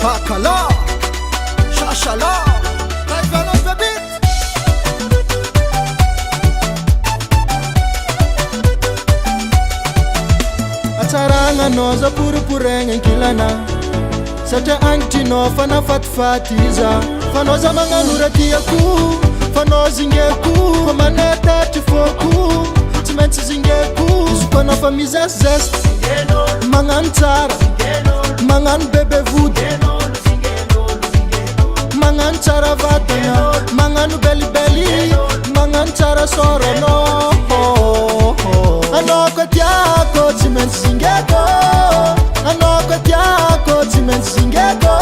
Kakala, Shashala, Taivano Babit. Ataranga noza purupureng kilana. Sata antino fana fatfatiza. Fanoza manganura kiyaku. Fanozingeku. Maneta tifoku. Timensi zingeku. Sukona famiza zest. Mangan tsara. Mangan bebe vood. Mangan tsara vatana. Mangan beli beli. Mangan tsara soro no. Anoko tiako timensi zingeko. Anoko tiako timensi zingeko.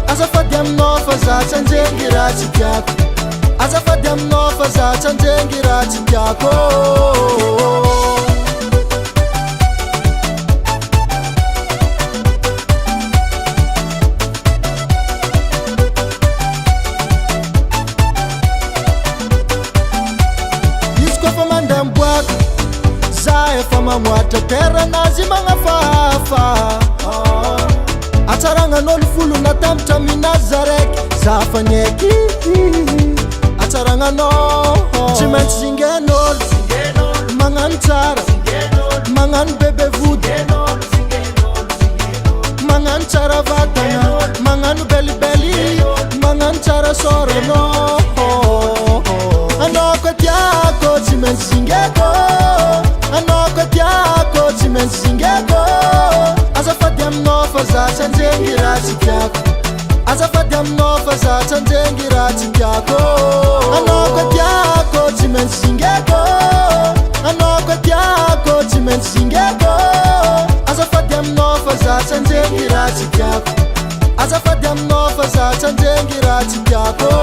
Azafadiam no fazacha njengira tiako. Azafadiam no fazacha njengira tiako. Fama mwata terra nazima ngafafa Ataranga nolufulu na tamtami Nazarek Zafanyeki Ataranga no Chimen zingenol Mangan tara Mangan bebe vood Mangan tara vatana Mangan beli beli Mangan tara soro no Anoko tiako chimen zingeko Anoko tiako timen zingeko Azafadiam no fazacha njengira tiako Azafadiam no fazacha njengira tiako Anoko tiako timen zingeko Anoko tiako timen zingeko Azafadiam no fazacha njengira tiako Azafadiam no fazacha njengira tiako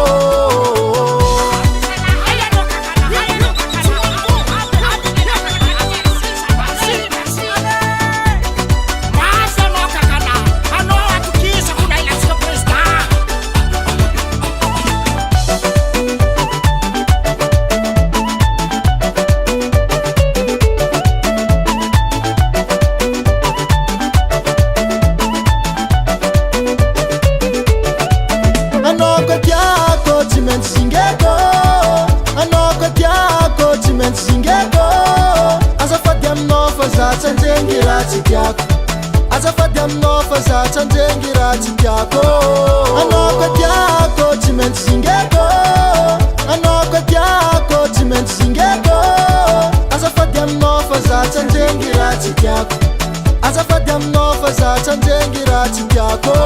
Azafadiam no fazacha njengira tiako Anoko tiako timen zingeko Anoko tiako timen zingeko Azafadiam no fazacha njengira tiako Azafadiam no fazacha njengira tiako